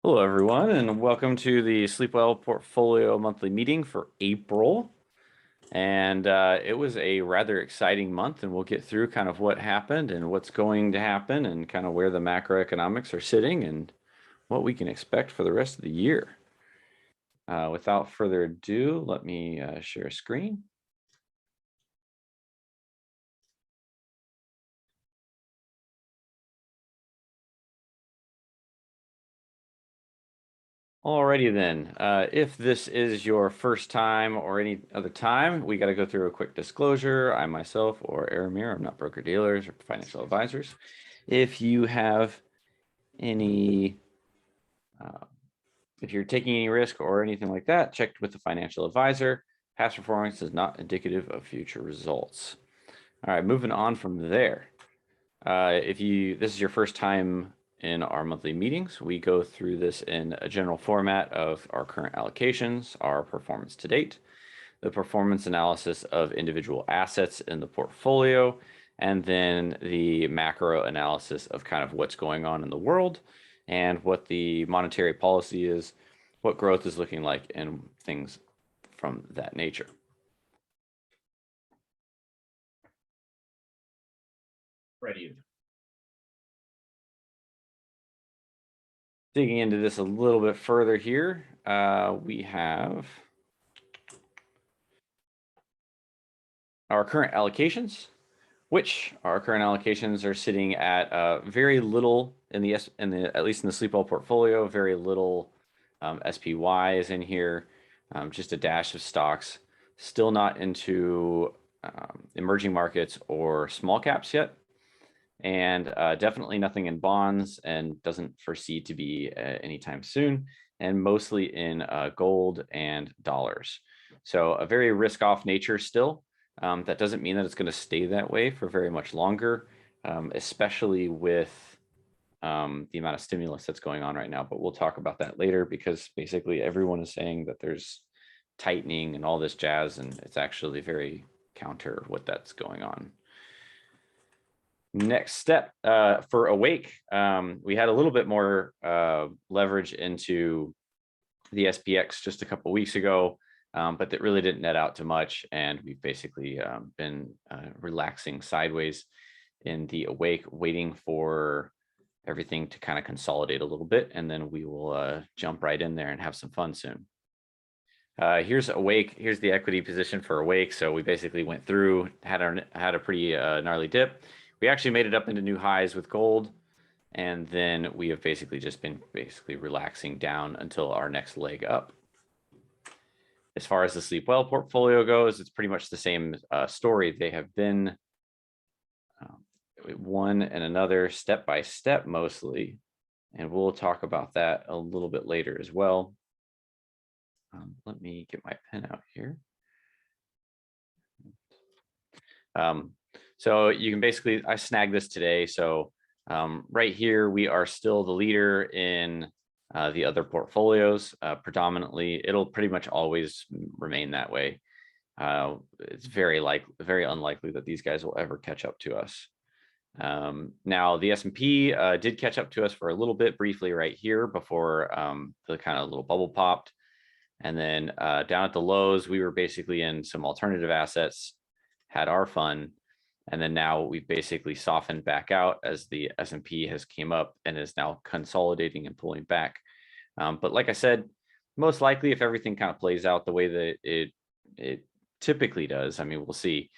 Hello, everyone, and welcome to the Sleepwell Portfolio Monthly Meeting for April. And it was a rather exciting month, and we'll get through kind of what happened and what's going to happen and kind of where the macroeconomics are sitting and what we can expect for the rest of the year. Without further ado, let me share a screen. Alrighty then, if this is your first time or any other time, we got to go through a quick disclosure. I myself or Aramir, I'm not broker-dealers or financial advisors. If you have any, if you're taking any risk or anything like that, check with the financial advisor. Past performance is not indicative of future results. All right, moving on from there. If this is your first time in our monthly meetings, we go through this in a general format of our current allocations, our performance to date, the performance analysis of individual assets in the portfolio, and then the macro analysis of kind of what's going on in the world and what the monetary policy is, what growth is looking like, and things from that nature. Ready. Digging into this a little bit further here, we have our current allocations, which our current allocations are sitting at very little at least in the Sleepwell portfolio, very little SPY is in here, just a dash of stocks, still not into emerging markets or small caps yet. And definitely nothing in bonds and doesn't foresee to be anytime soon, and mostly in gold and dollars. So a very risk-off nature still. That doesn't mean that it's going to stay that way for very much longer, especially with the amount of stimulus that's going on right now. But we'll talk about that later because basically everyone is saying that there's tightening and all this jazz, and it's actually very counter what that's going on. Next step for Awake, we had a little bit more leverage into the SPX just a couple weeks ago, but that really didn't net out to much, and we've basically been relaxing sideways in the Awake, waiting for everything to kind of consolidate a little bit, and then we will jump right in there and have some fun soon. Here's Awake. Here's the equity position for Awake. So we basically went through, had a pretty gnarly dip. We actually made it up into new highs with gold, and then we have basically just been relaxing down until our next leg up. As far as the Sleepwell portfolio goes, it's pretty much the same story. They have been one and another step by step mostly, and we'll talk about that a little bit later as well. Let me get my pen out here. So you can basically, I snagged this today. So right here, we are still the leader in the other portfolios. Predominantly, it'll pretty much always remain that way. It's very unlikely that these guys will ever catch up to us. Now the S&P did catch up to us for a little bit briefly right here before the kind of little bubble popped. And then down at the lows, we were basically in some alternative assets, had our fun. And then now we've basically softened back out as the S&P has came up and is now consolidating and pulling back. But like I said, most likely if everything kind of plays out the way that it typically does, I mean, we'll see.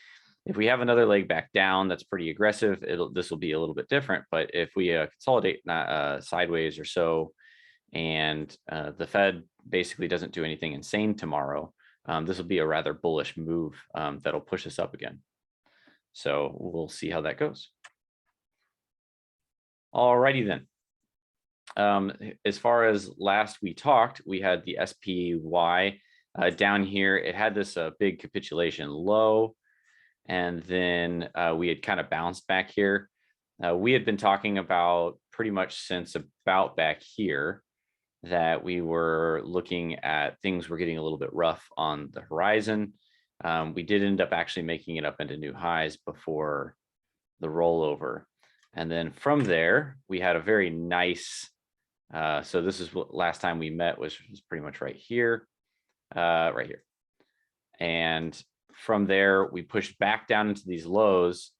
If we have another leg back down, that's pretty aggressive. This will be a little bit different. But if we consolidate sideways or so, and the Fed basically doesn't do anything insane tomorrow, this will be a rather bullish move that'll push us up again. So we'll see how that goes. Alrighty then. As far as last we talked, we had the SPY down here. It had this big capitulation low, and then we had kind of bounced back here. We had been talking about pretty much since about back here that we were looking at things were getting a little bit rough on the horizon. We did end up actually making it up into new highs before the rollover. And then from there, we had a very nice So this is what last time we met was pretty much right here, right here. And from there, we pushed back down into these lows,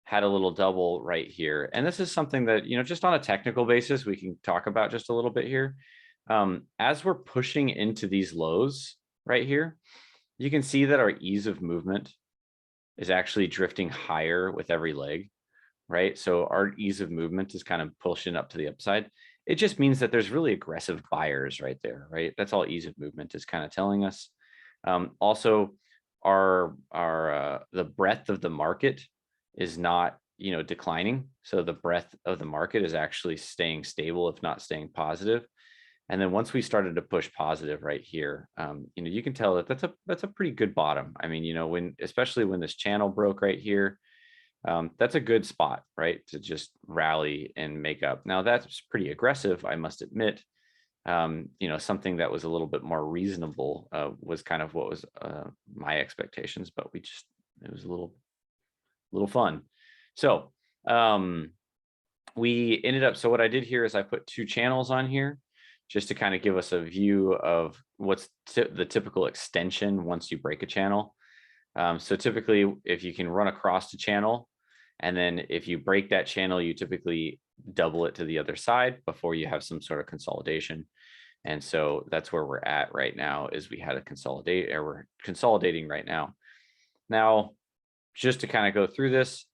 had a little double right here. And this is something that, just on a technical basis, we can talk about just a little bit here. As we're pushing into these lows right here, you can see that our ease of movement is actually drifting higher with every leg, right? So our ease of movement is kind of pushing up to the upside. It just means that there's really aggressive buyers right there, right? That's all ease of movement is kind of telling us. Also, the breadth of the market is not, declining. So the breadth of the market is actually staying stable, if not staying positive. And then once we started to push positive right here, you can tell that that's a pretty good bottom. I mean, especially when this channel broke right here, that's a good spot, right, to just rally and make up. Now that's pretty aggressive, I must admit. Something that was a little bit more reasonable was kind of what was my expectations, but it was a little fun. So we ended up, so what I did here is I put 2 channels on here just to kind of give us a view of what's the typical extension once you break a channel. So typically, if you can run across the channel, and then if you break that channel, you typically double it to the other side before you have some sort of consolidation. And so that's where we're at right now, is we had a consolidate, or we're consolidating right now. Now, just to kind of go through this,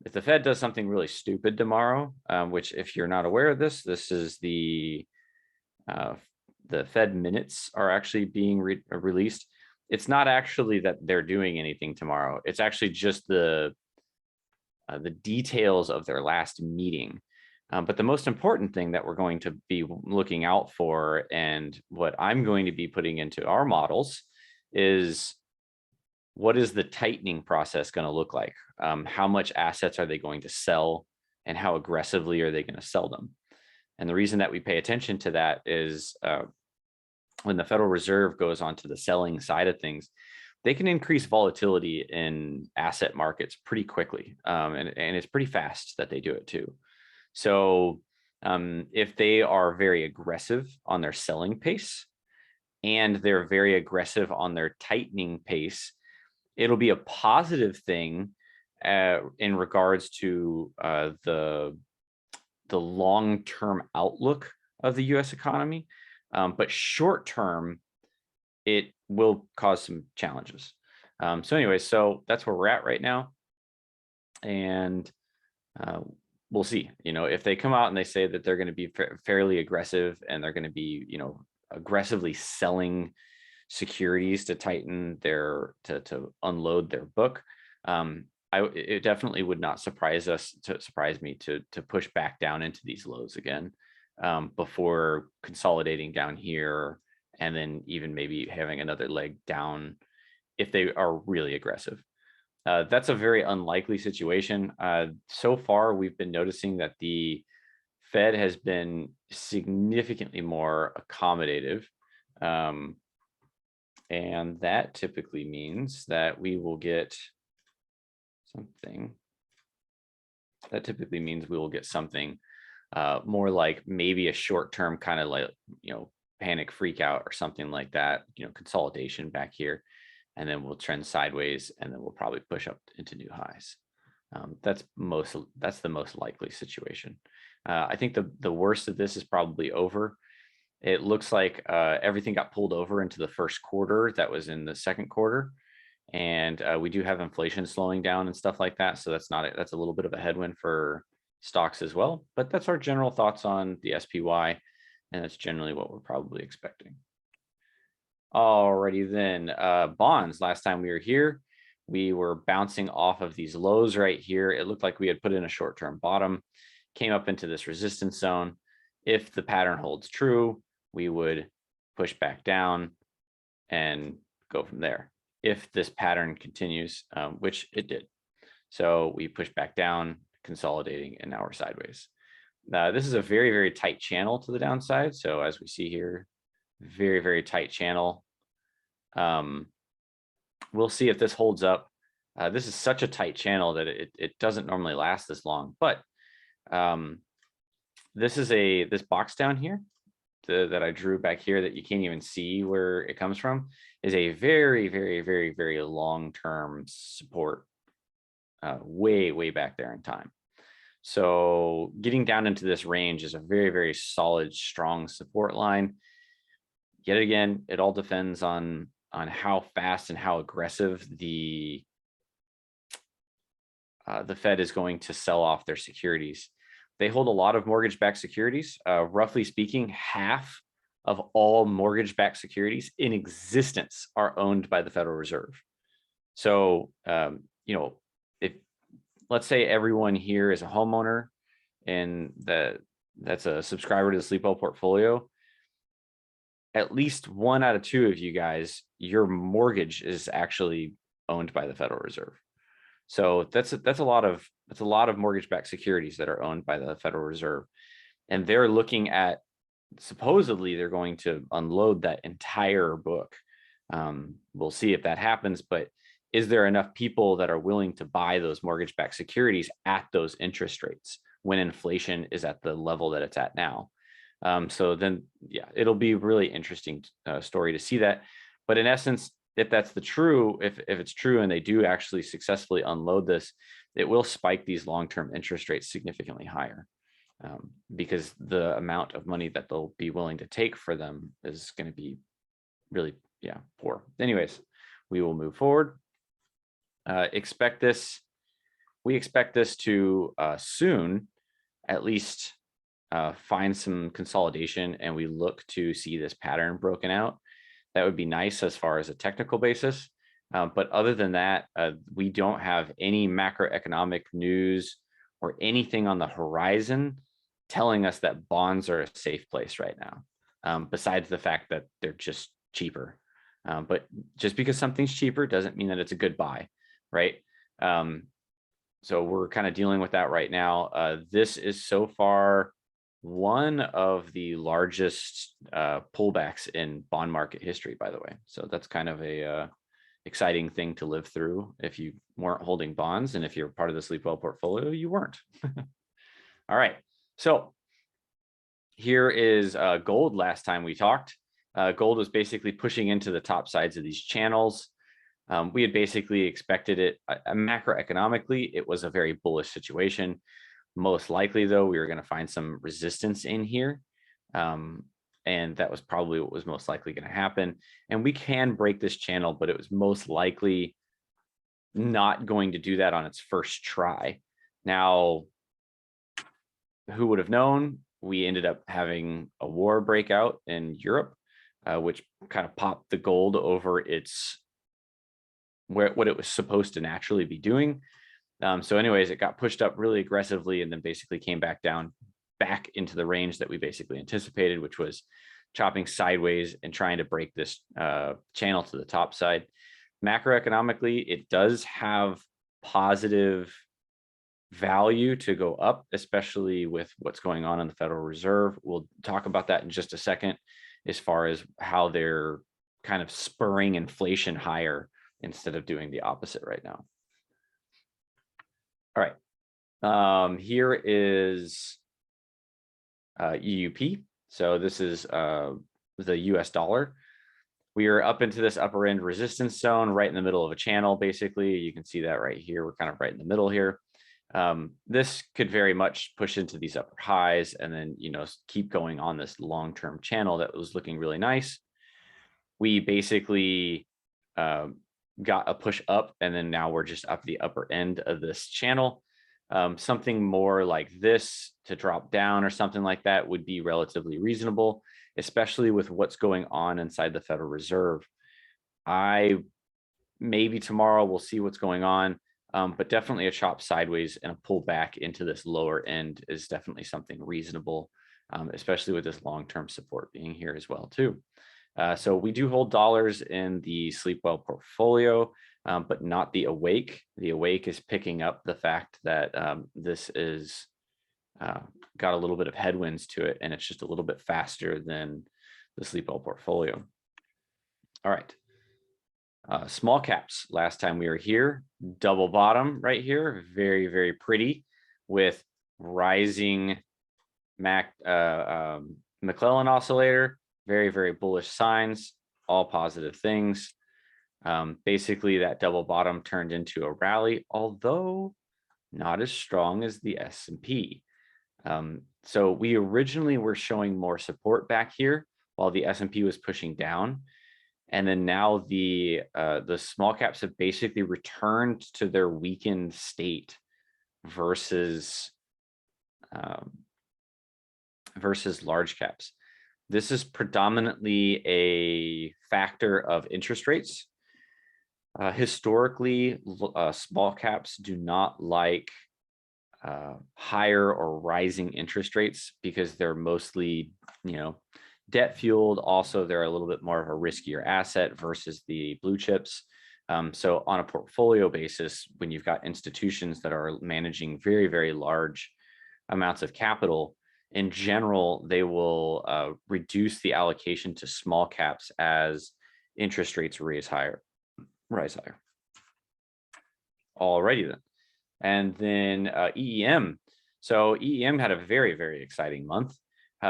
if the Fed does something really stupid tomorrow, which if you're not aware of this is the Fed minutes are actually being released. It's not actually that they're doing anything tomorrow. It's actually just the details of their last meeting. But the most important thing that we're going to be looking out for, and what I'm going to be putting into our models, is what is the tightening process going to look like? How much assets are they going to sell, and how aggressively are they going to sell them? And the reason that we pay attention to that is when the Federal Reserve goes onto the selling side of things, they can increase volatility in asset markets pretty quickly. And it's pretty fast that they do it too. So if they are very aggressive on their selling pace, and they're very aggressive on their tightening pace, it'll be a positive thing in regards to the long-term outlook of the US economy. But short-term, it will cause some challenges. So anyway, so that's where we're at right now. And we'll see, if they come out and they say that they're going to be fairly aggressive, and they're going to be, aggressively selling securities to tighten to unload their book. It definitely would not surprise me to push back down into these lows again, before consolidating down here, and then even maybe having another leg down if they are really aggressive. That's a very unlikely situation. So far, we've been noticing that the Fed has been significantly more accommodative. And that typically means that we will get something. That typically means we will get something more like maybe a short-term kind of like, panic freak out or something like that, consolidation back here, and then we'll trend sideways, and then we'll probably push up into new highs. That's the most likely situation. I think the worst of this is probably over. It looks like everything got pulled over into the first quarter that was in the second quarter. And we do have inflation slowing down and stuff like that. So that's a little bit of a headwind for stocks as well. But that's our general thoughts on the SPY. And that's generally what we're probably expecting. Alrighty then, bonds. Last time we were here, we were bouncing off of these lows right here. It looked like we had put in a short-term bottom, came up into this resistance zone. If the pattern holds true, we would push back down and go from there. If this pattern continues, which it did. So we pushed back down, consolidating, and now we're sideways. This is a very, very tight channel to the downside. So as we see here, very, very tight channel. We'll see if this holds up. This is such a tight channel that it doesn't normally last this long, but this is this box down here that I drew back here that you can't even see where it comes from, is a very, very, very, very long-term support, way back there in time. So getting down into this range is a very, very solid, strong support line. Yet again, it all depends on how fast and how aggressive the Fed is going to sell off their securities. They hold a lot of mortgage-backed securities. Roughly speaking, half of all mortgage-backed securities in existence are owned by the Federal Reserve. So, you know, if let's say everyone here is a homeowner and that's a subscriber to the Sleep Well portfolio, at least 1 out of 2 of you guys, your mortgage is actually owned by the Federal Reserve. So that's a lot of mortgage-backed securities that are owned by the Federal Reserve, and they're looking at, supposedly they're going to unload that entire book. We'll see if that happens, but is there enough people that are willing to buy those mortgage-backed securities at those interest rates when inflation is at the level that it's at now? So then, yeah, it'll be really interesting story to see that. But in essence, if that's true, if it's true and they do actually successfully unload this, it will spike these long-term interest rates significantly higher, because the amount of money that they'll be willing to take for them is going to be really, yeah, poor. Anyways, we will move forward. We expect this to soon, at least, find some consolidation, and we look to see this pattern broken out. That would be nice as far as a technical basis. But other than that, we don't have any macroeconomic news or anything on the horizon telling us that bonds are a safe place right now, besides the fact that they're just cheaper. But just because something's cheaper doesn't mean that it's a good buy, right? So we're kind of dealing with that right now. This is so far one of the largest pullbacks in bond market history, by the way. So that's kind of a exciting thing to live through if you weren't holding bonds, and if you're part of the Sleep Well portfolio, you weren't. All right, so here is gold. Last time we talked, gold was basically pushing into the top sides of these channels. We had basically expected it. Macroeconomically, it was a very bullish situation. Most likely, though, we were going to find some resistance in here. And that was probably what was most likely going to happen. And we can break this channel, but it was most likely not going to do that on its first try. Now, who would have known? We ended up having a war break out in Europe, which kind of popped the gold over what it was supposed to naturally be doing. So anyways, it got pushed up really aggressively and then basically came back down back into the range that we basically anticipated, which was chopping sideways and trying to break this channel to the top side. Macroeconomically, it does have positive value to go up, especially with what's going on in the Federal Reserve. We'll talk about that in just a second, as far as how they're kind of spurring inflation higher instead of doing the opposite right now. All right, here is EUP. So this is the US dollar. We are up into this upper end resistance zone right in the middle of a channel. Basically, you can see that right here. We're kind of right in the middle here. This could very much push into these upper highs and then, you know, keep going on this long-term channel that was looking really nice. We basically got a push up, and then now we're just up the upper end of this channel. Something more like this to drop down or something like that would be relatively reasonable, especially with what's going on inside the Federal Reserve. Maybe tomorrow we'll see what's going on, but definitely a chop sideways and a pull back into this lower end is definitely something reasonable, especially with this long-term support being here as well too. So we do hold dollars in the Sleep Well portfolio, but not the Awake. The Awake is picking up the fact that this is got a little bit of headwinds to it, and it's just a little bit faster than the Sleep Well portfolio. All right. Small caps. Last time we were here, double bottom right here, very, very pretty with rising McClellan oscillator, very, very bullish signs, all positive things. Basically, that double bottom turned into a rally, although not as strong as the S&P. So we originally were showing more support back here while the S&P was pushing down. And then now the small caps have basically returned to their weakened state versus large caps. This is predominantly a factor of interest rates. Historically, small caps do not like higher or rising interest rates because they're mostly, debt fueled. Also, they're a little bit more of a riskier asset versus the blue chips. So on a portfolio basis, when you've got institutions that are managing very, very large amounts of capital, in general, they will reduce the allocation to small caps as interest rates rise higher. Alrighty then. And then EEM. So EEM had a very, very exciting month.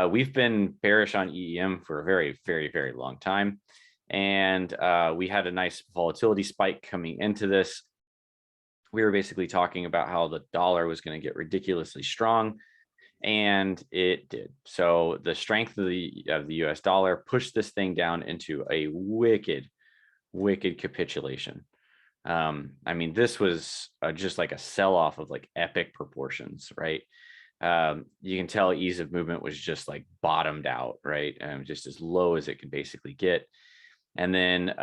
We've been bearish on EEM for a very, very, very long time. And we had a nice volatility spike coming into this. We were basically talking about how the dollar was going to get ridiculously strong, and it did. So the strength of the US dollar pushed this thing down into a wicked, wicked capitulation. I mean, this was just like a sell-off of like epic proportions, right? You can tell ease of movement was just like bottomed out, right? Just as low as it could basically get. And then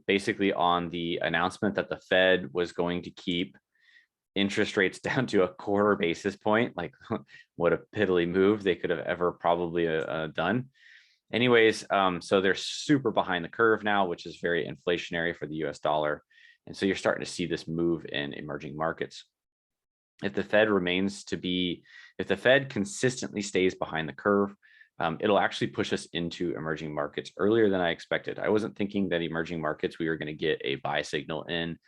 basically on the announcement that the Fed was going to keep interest rates down to a quarter basis point, like what a piddly move they could have ever probably done. Anyways, so they're super behind the curve now, which is very inflationary for the US dollar. And so you're starting to see this move in emerging markets. If the Fed consistently stays behind the curve, it'll actually push us into emerging markets earlier than I expected. I wasn't thinking that emerging markets, we were going to get a buy signal in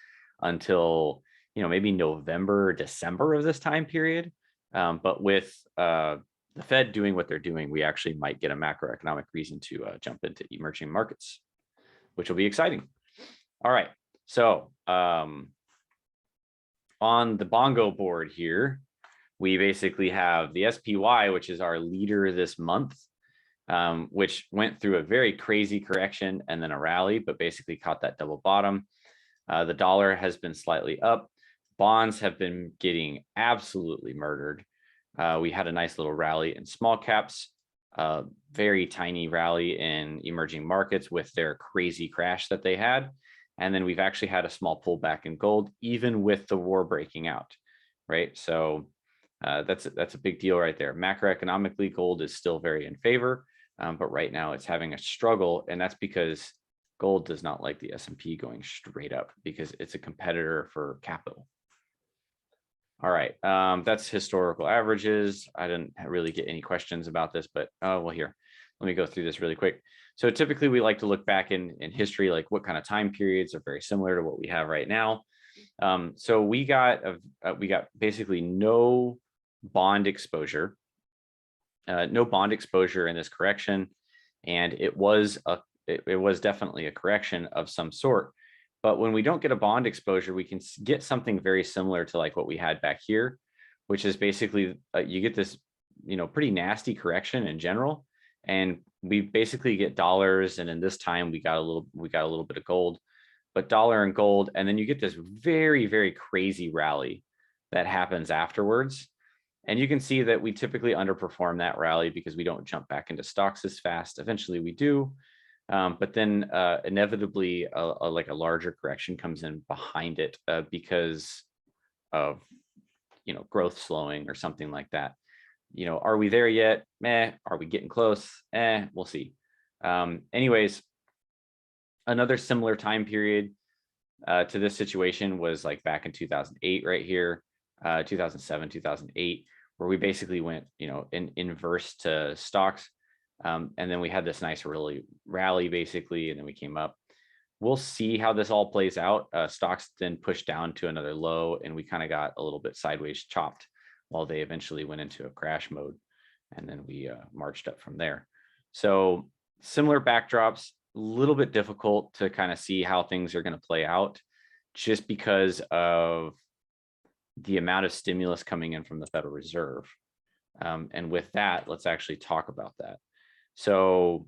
until, maybe November, December of this time period. But with the Fed doing what they're doing, we actually might get a macroeconomic reason to jump into emerging markets, which will be exciting. All right. So on the bongo board here, we basically have the SPY, which is our leader this month, which went through a very crazy correction and then a rally, but basically caught that double bottom. The dollar has been slightly up. Bonds have been getting absolutely murdered. We had a nice little rally in small caps, very tiny rally in emerging markets with their crazy crash that they had. And then we've actually had a small pullback in gold, even with the war breaking out, right? So that's a big deal right there. Macroeconomically, gold is still very in favor, but right now it's having a struggle, and that's because gold does not like the S&P going straight up because it's a competitor for capital. All right, that's historical averages. I didn't really get any questions about this, but well, here, let me go through this really quick. So typically we like to look back in history, like what kind of time periods are very similar to what we have right now. So we got basically no bond exposure in this correction, and it was definitely a correction of some sort. But when we don't get a bond exposure, we can get something very similar to like what we had back here, which is basically you get this pretty nasty correction in general, and we basically get dollars, and in this time we got a little bit of gold, but dollar and gold, and then you get this very, very crazy rally that happens afterwards. And you can see that we typically underperform that rally because we don't jump back into stocks as fast. Eventually we do, but then inevitably like a larger correction comes in behind it because of growth slowing or something like that. Are we there yet? Meh. Are we getting close? We'll see. Anyways, another similar time period to this situation was like back in 2008, right here, 2007, 2008, where we basically went, in inverse to stocks. And then we had this nice rally basically, and then we came up. We'll see how this all plays out. Stocks then pushed down to another low, and we kind of got a little bit sideways chopped while they eventually went into a crash mode. and then we marched up from there. So similar backdrops, a little bit difficult to kind of see how things are going to play out just because of the amount of stimulus coming in from the Federal Reserve. And with that, let's actually talk about that. So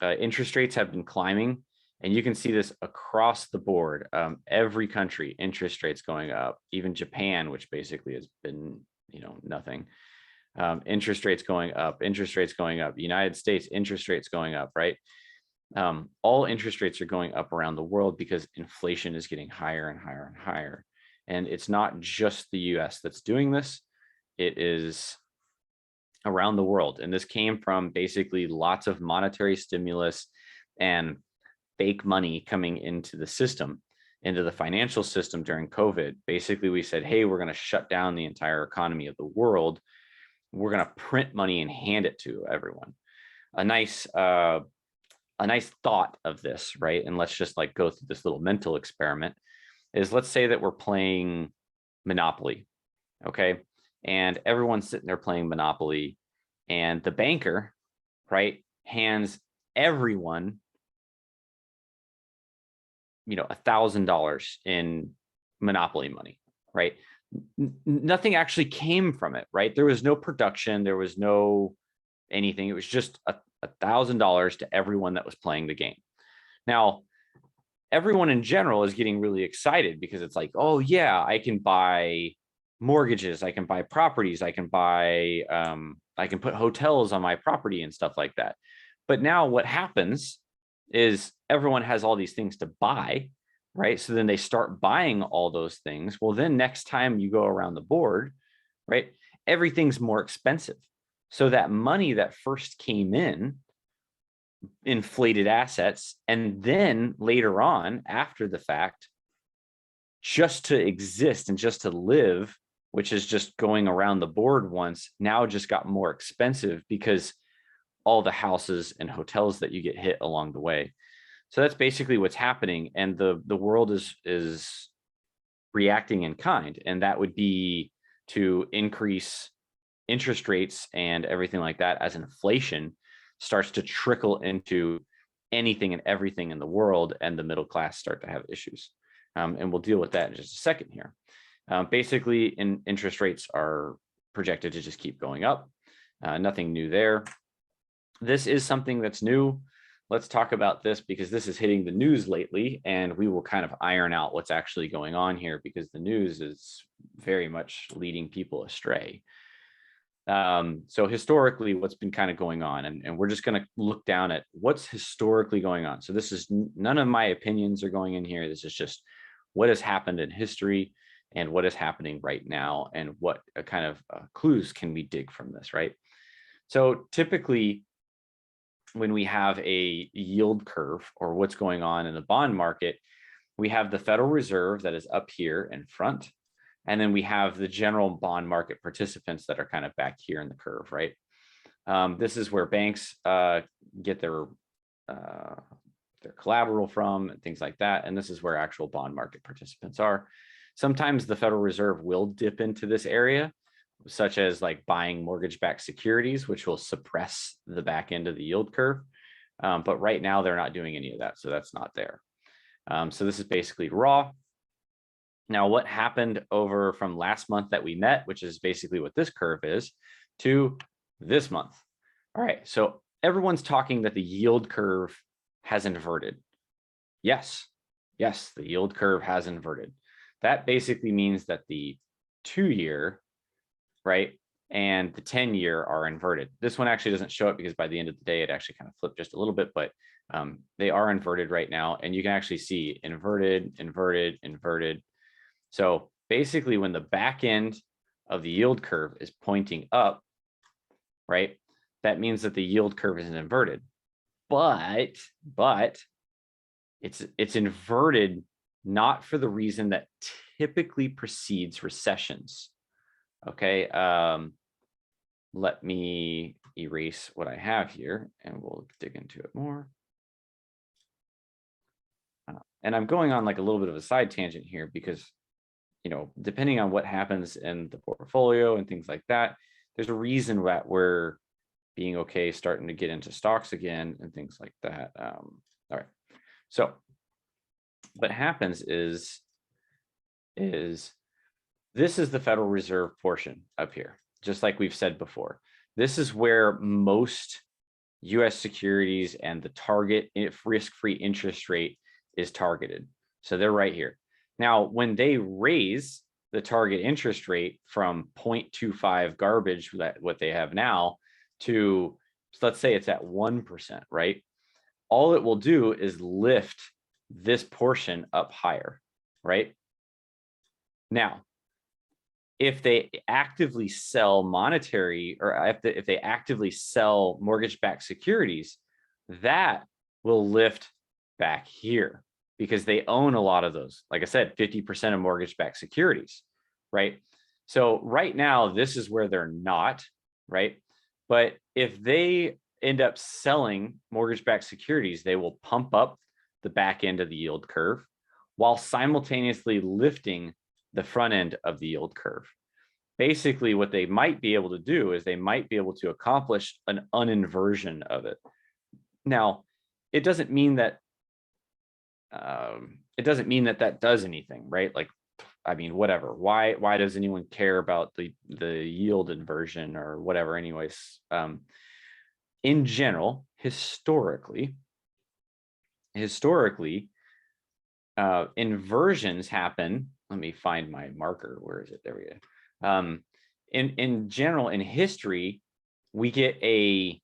interest rates have been climbing, and you can see this across the board. Every country, interest rates going up, even Japan, which basically has been, nothing. Interest rates going up, United States, interest rates going up, right? All interest rates are going up around the world because inflation is getting higher and higher and higher. And it's not just the US that's doing this, it is around the world. And this came from basically lots of monetary stimulus and fake money coming into the system, into the financial system during COVID. Basically, we said, hey, we're going to shut down the entire economy of the world. We're going to print money and hand it to everyone. A nice thought of this, right? And let's just like go through this little mental experiment is, let's say that we're playing Monopoly, okay? And everyone's sitting there playing Monopoly, and the banker, right, hands everyone, $1,000 in Monopoly money, right? Nothing actually came from it, right? There was no production, there was no anything. It was just $1,000 to everyone that was playing the game. Now, everyone in general is getting really excited because it's like, oh yeah, I can buy mortgages, I can buy properties, I can put hotels on my property and stuff like that. But now what happens is everyone has all these things to buy, right? So then they start buying all those things. Well, then next time you go around the board, right, everything's more expensive. So that money that first came in inflated assets, and then later on, after the fact, just to exist and just to live, which is just going around the board once, now just got more expensive because all the houses and hotels that you get hit along the way. So that's basically what's happening, and the world is reacting in kind, and that would be to increase interest rates and everything like that as inflation starts to trickle into anything and everything in the world, and the middle class start to have issues. And we'll deal with that in just a second here. Basically, interest rates are projected to just keep going up. Nothing new there. This is something that's new. Let's talk about this because this is hitting the news lately, and we will kind of iron out what's actually going on here because the news is very much leading people astray. So historically, what's been kind of going on, and we're just going to look down at what's historically going on. So this is none of my opinions are going in here. This is just what has happened in history and what is happening right now, and what kind of clues can we dig from this, right? So typically, when we have a yield curve or what's going on in the bond market, we have the Federal Reserve that is up here in front. And then we have the general bond market participants that are kind of back here in the curve, right? This is where banks get their collateral from and things like that. And this is where actual bond market participants are. Sometimes the Federal Reserve will dip into this area, such as like buying mortgage-backed securities, which will suppress the back end of the yield curve. But right now they're not doing any of that, so that's not there. So this is basically raw. Now, what happened over from last month that we met, which is basically what this curve is, to this month? All right, so everyone's talking that the yield curve has inverted. Yes, the yield curve has inverted. That basically means that the 2-year, right, and the 10-year are inverted. This one actually doesn't show it because by the end of the day, it actually kind of flipped just a little bit, but they are inverted right now. And you can actually see inverted, inverted, inverted. So basically, when the back end of the yield curve is pointing up, right, that means that the yield curve isn't inverted. But it's inverted not for the reason that typically precedes recessions. Okay, let me erase what I have here and we'll dig into it more. And I'm going on like a little bit of a side tangent here because, depending on what happens in the portfolio and things like that, there's a reason that we're being okay, starting to get into stocks again and things like that. All right. So what happens is this is the Federal Reserve portion up here, just like we've said before. This is where most US securities and the target risk-free interest rate is targeted. So they're right here. Now, when they raise the target interest rate from 0.25 garbage, that what they have now, to, let's say it's at 1%, right? All it will do is lift this portion up higher, right? Now, if they actively sell monetary, or if they actively sell mortgage-backed securities, that will lift back here because they own a lot of those. Like I said, 50% of mortgage-backed securities, right? So right now, this is where they're not, right? But if they end up selling mortgage-backed securities, they will pump up the back end of the yield curve while simultaneously lifting the front end of the yield curve. Basically, what they might be able to do is they might be able to accomplish an uninversion of it. Now, it doesn't mean that that does anything, right? Like, I mean, whatever. Why does anyone care about the yield inversion or whatever? Anyways, in general, historically, inversions happen. Let me find my marker. Where is it? There we go. In general, in history, we get an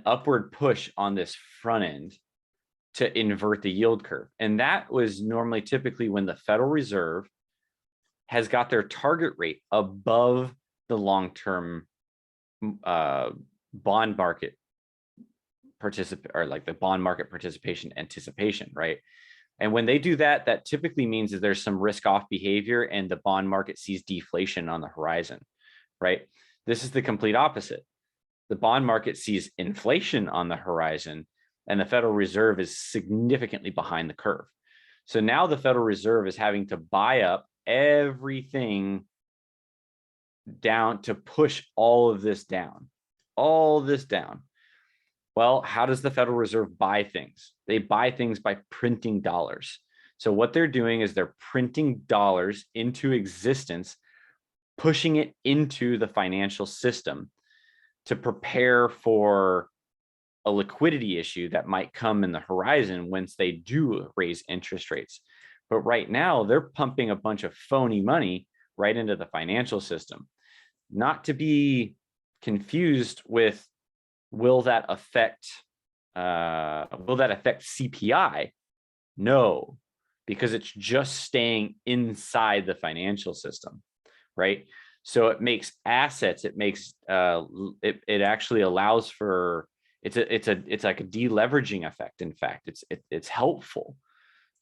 upward push on this front end to invert the yield curve. And that was normally typically when the Federal Reserve has got their target rate above the long-term bond market participation anticipation, right? And when they do that, that typically means that there's some risk-off behavior and the bond market sees deflation on the horizon, right? This is the complete opposite. The bond market sees inflation on the horizon and the Federal Reserve is significantly behind the curve. So now the Federal Reserve is having to buy up everything down to push all of this down, Well, how does the Federal Reserve buy things? They buy things by printing dollars. So what they're doing is they're printing dollars into existence, pushing it into the financial system to prepare for a liquidity issue that might come in the horizon once they do raise interest rates. But right now, they're pumping a bunch of phony money right into the financial system. Not to be confused with, will that affect CPI? No, because it's just staying inside the financial system, right? So it makes assets. It makes it actually allows for it's like a deleveraging effect. In fact, it's helpful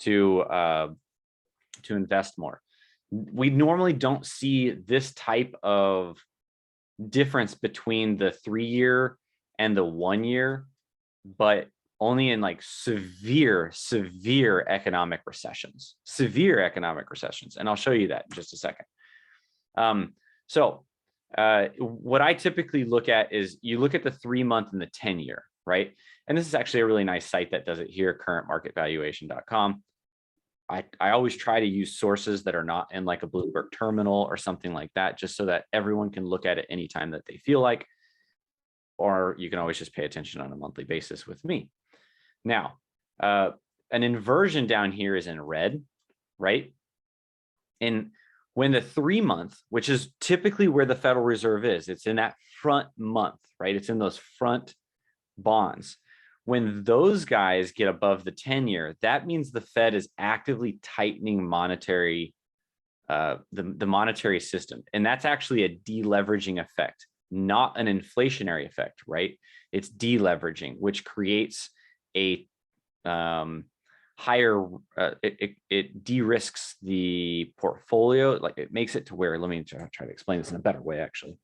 to invest more. We normally don't see this type of difference between the 3-year and the 1-year, but only in like severe economic recessions, and I'll show you that in just a second. So what I typically look at is you look at the 3-month and the 10-year, right? And this is actually a really nice site that does it here, currentmarketvaluation.com. I always try to use sources that are not in like a Bloomberg terminal or something like that, just so that everyone can look at it anytime that they feel like, or you can always just pay attention on a monthly basis with me. Now, an inversion down here is in red, right? And when the 3-month, which is typically where the Federal Reserve is, it's in that front month, right? It's in those front bonds. When those guys get above the 10-year, that means the Fed is actively tightening monetary, the monetary system. And that's actually a deleveraging effect, not an inflationary effect, right? It's deleveraging, which creates a higher, it de-risks the portfolio. Like it makes it to where, let me try to explain this in a better way, actually.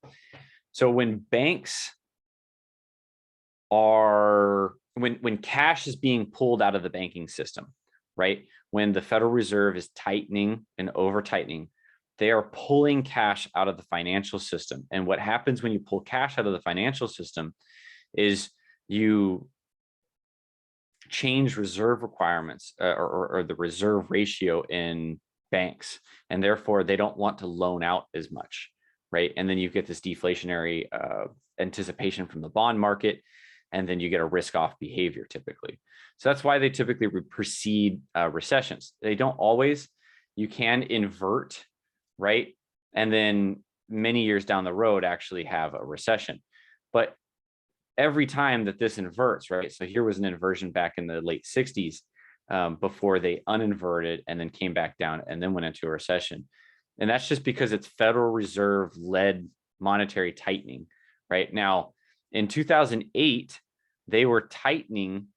So when banks are, when cash is being pulled out of the banking system, right? When the Federal Reserve is tightening and over tightening, they are pulling cash out of the financial system. And what happens when you pull cash out of the financial system is you change reserve requirements or the reserve ratio in banks, and therefore they don't want to loan out as much, right? And then you get this deflationary anticipation from the bond market, and then you get a risk-off behavior typically. So that's why they typically precede recessions. They don't always. You can invert, right? And then many years down the road actually have a recession. But every time that this inverts, right? So here was an inversion back in the late 60s before they uninverted and then came back down and then went into a recession. And that's just because it's Federal Reserve led monetary tightening, right? Now, in 2008, they were tightening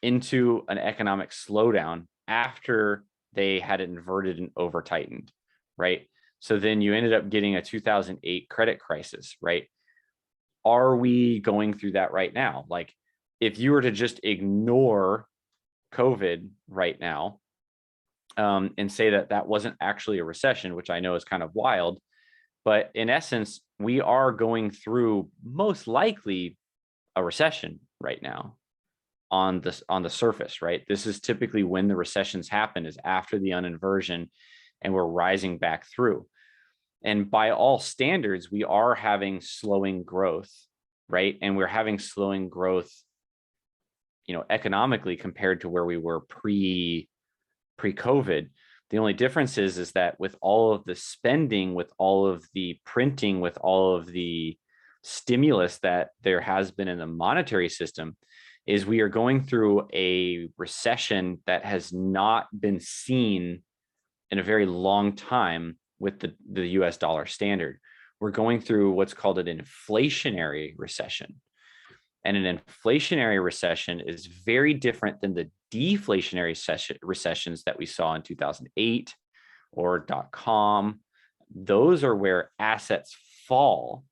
into an economic slowdown after they had inverted and over tightened, right? So then you ended up getting a 2008 credit crisis, right? Are we going through that right now? Like, if you were to just ignore COVID right now and say that that wasn't actually a recession, which I know is kind of wild, but in essence, we are going through most likely a recession right now on the surface, right? This is typically when the recessions happen, is after the uninversion and we're rising back through. And by all standards, we are having slowing growth, right? And we're having slowing growth, economically compared to where we were pre-COVID. The only difference is that with all of the spending, with all of the printing, with all of the stimulus that there has been in the monetary system, is we are going through a recession that has not been seen in a very long time with the US dollar standard. We're going through what's called an inflationary recession. And an inflationary recession is very different than the deflationary recessions that we saw in 2008 or .com. Those are where assets fall.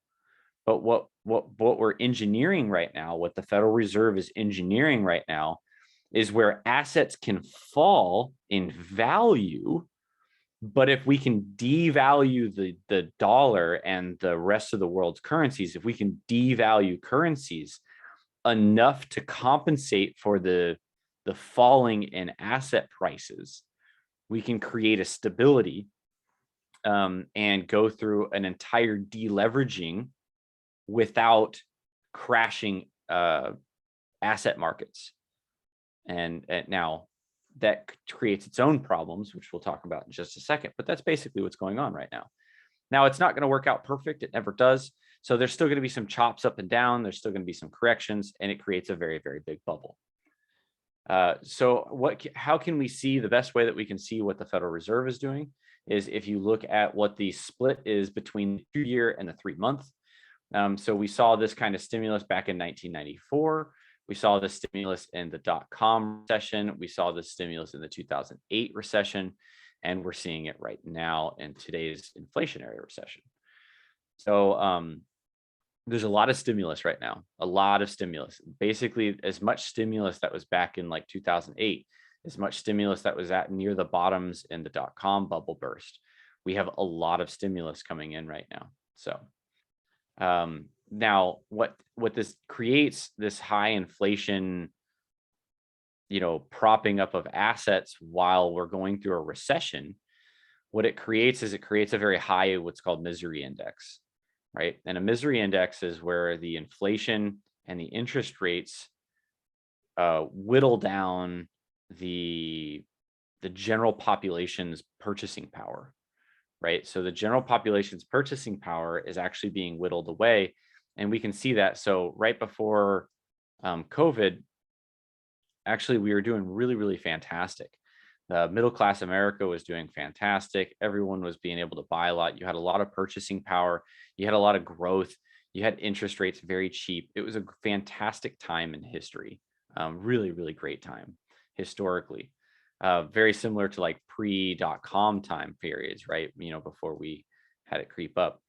But what we're engineering right now, what the Federal Reserve is engineering right now, is where assets can fall in value. But if we can devalue the dollar and the rest of the world's currencies, if we can devalue currencies enough to compensate for the falling in asset prices, we can create a stability and go through an entire deleveraging without crashing asset markets. And now that creates its own problems, which we'll talk about in just a second, but that's basically what's going on right now. Now, it's not going to work out perfect. It never does. So there's still going to be some chops up and down. There's still going to be some corrections, and it creates a very, very big bubble. So how can we see? The best way that we can see what the Federal Reserve is doing is if you look at what the split is between the 2-year and the 3-month. So we saw this kind of stimulus back in 1994. We saw the stimulus in the .com recession. We saw the stimulus in the 2008 recession, and we're seeing it right now in today's inflationary recession. So there's a lot of stimulus right now, a lot of stimulus, basically as much stimulus that was back in like 2008, as much stimulus that was at near the bottoms in the .com bubble burst. We have a lot of stimulus coming in right now. So now what this creates, this high inflation, propping up of assets while we're going through a recession, what it creates is it creates a very high, what's called misery index, right? And a misery index is where the inflation and the interest rates whittle down the general population's purchasing power, right? So the general population's purchasing power is actually being whittled away. And we can see that. So right before COVID, actually, we were doing really, really fantastic. The middle class America was doing fantastic. Everyone was being able to buy a lot. You had a lot of purchasing power. You had a lot of growth. You had interest rates very cheap. It was a fantastic time in history. Really, really great time historically. Very similar to like pre.com time periods, right? Before we had it creep up.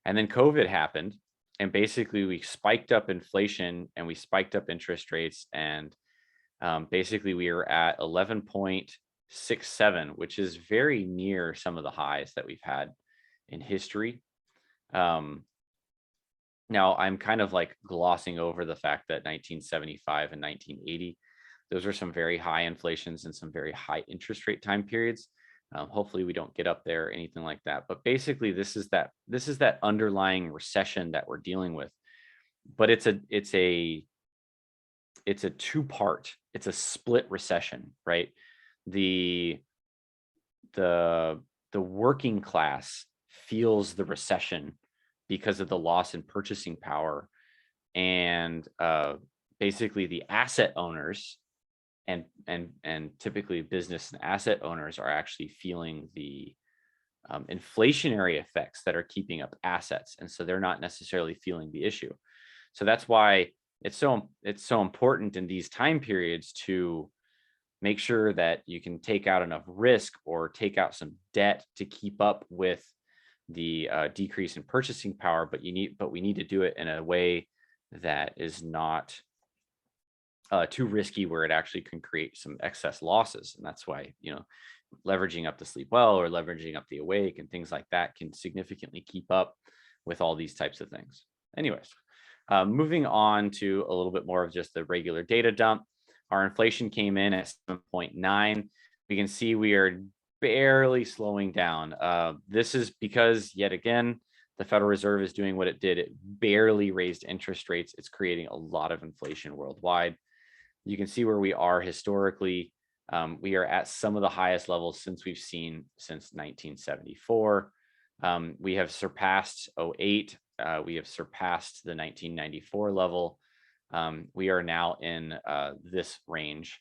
And then COVID happened. And basically we spiked up inflation and we spiked up interest rates. And basically we were at 11.67, which is very near some of the highs that we've had in history. Now I'm kind of like glossing over the fact that 1975 and 1980, those are some very high inflations and some very high interest rate time periods. Hopefully we don't get up there or anything like that. But basically, this is that underlying recession that we're dealing with. But it's a two-part, it's a split recession, right? The working class feels the recession because of the loss in purchasing power, and basically the asset owners and typically business and asset owners are actually feeling the inflationary effects that are keeping up assets, and so they're not necessarily feeling the issue. So that's why it's so important in these time periods to make sure that you can take out enough risk or take out some debt to keep up with the decrease in purchasing power, but we need to do it in a way that is not too risky, where it actually can create some excess losses. And that's why, leveraging up the sleep well or leveraging up the awake and things like that can significantly keep up with all these types of things. Anyways, moving on to a little bit more of just the regular data dump. Our inflation came in at 7.9. We can see we are barely slowing down. This is because, yet again, the Federal Reserve is doing what it did. It barely raised interest rates. It's creating a lot of inflation worldwide. You can see where we are historically. We are at some of the highest levels since we've seen since 1974. We have surpassed 08. We have surpassed the 1994 level. We are now in this range.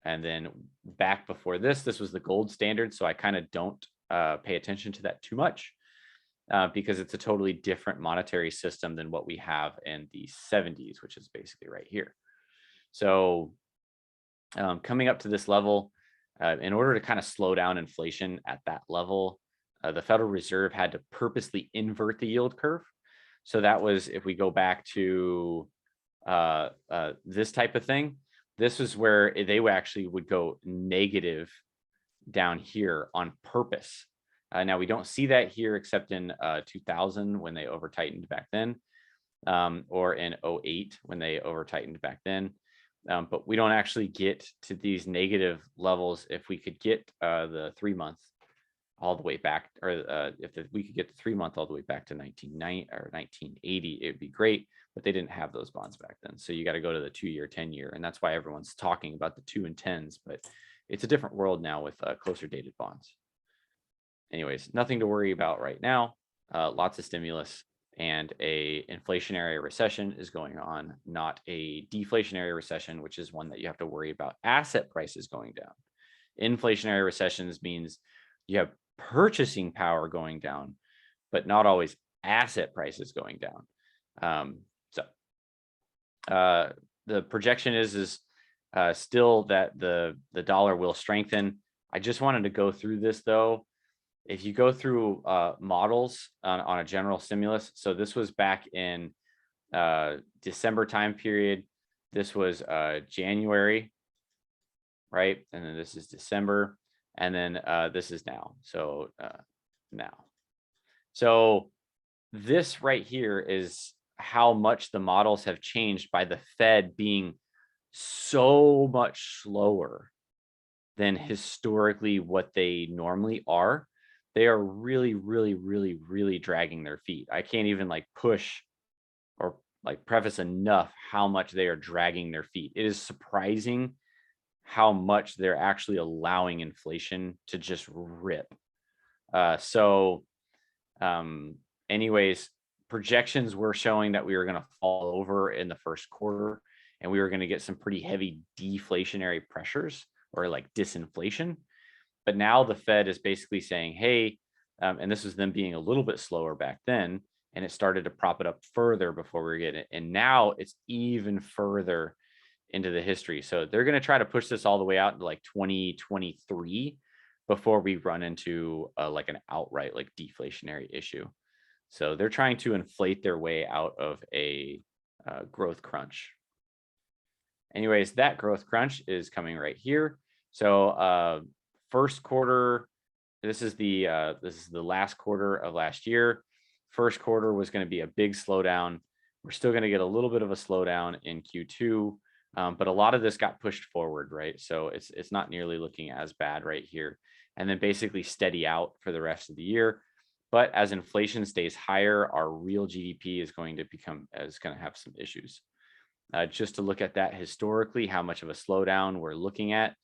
And then back before this was the gold standard. So I kind of don't pay attention to that too much because it's a totally different monetary system than what we have in the 70s, which is basically right here. So coming up to this level, in order to kind of slow down inflation at that level, the Federal Reserve had to purposely invert the yield curve. So that was, if we go back to this type of thing, this is where they actually would go negative down here on purpose. Now we don't see that here except in 2000 when they over tightened back then, or in 08 when they over tightened back then. But we don't actually get to these negative levels. If we could get the 3 month all the way back, or if we could get the 3 month all the way back to 1990 or 1980, it would be great. But they didn't have those bonds back then. So you got to go to the 2 year, 10 year. And that's why everyone's talking about the 2 and 10s. But it's a different world now with closer dated bonds. Anyways, nothing to worry about right now. Lots of stimulus, and a inflationary recession is going on, not a deflationary recession, which is one that you have to worry about asset prices going down. Inflationary recessions means you have purchasing power going down, but not always asset prices going down. The projection is still that the dollar will strengthen. I just wanted to go through this though. If you go through models on a general stimulus, so this was back in December time period. This was January, right? And then this is December, and then this is now. So now. So this right here is how much the models have changed by the Fed being so much slower than historically what they normally are. They are really, really, really, really dragging their feet. I can't even like push or like preface enough how much they are dragging their feet. It is surprising how much they're actually allowing inflation to just rip. Anyways, projections were showing that we were going to fall over in the first quarter, and we were going to get some pretty heavy deflationary pressures or like disinflation. But now the Fed is basically saying, hey, and this was them being a little bit slower back then, and it started to prop it up further before we were getting it. And now it's even further into the history. So they're going to try to push this all the way out to like 2023 before we run into like an outright like deflationary issue. So they're trying to inflate their way out of a growth crunch. Anyways, that growth crunch is coming right here. So first quarter this is the last quarter of last year. First quarter was going to be a big slowdown. We're still going to get a little bit of a slowdown in Q2, but a lot of this got pushed forward, right? So it's not nearly looking as bad right here, and then basically steady out for the rest of the year. But as inflation stays higher, our real GDP is going to have some issues. Just to look at that historically, how much of a slowdown we're looking at,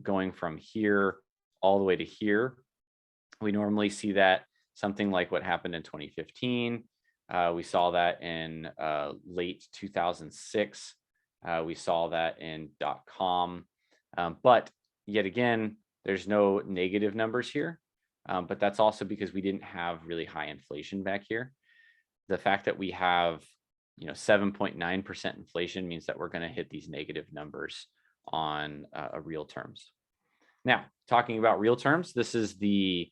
going from here all the way to here. We normally see that something like what happened in 2015. We saw that in late 2006. We saw that in .com. But yet again, there's no negative numbers here. But that's also because we didn't have really high inflation back here. The fact that we have 7.9% inflation means that we're going to hit these negative numbers on real terms. Now, talking about real terms, this is the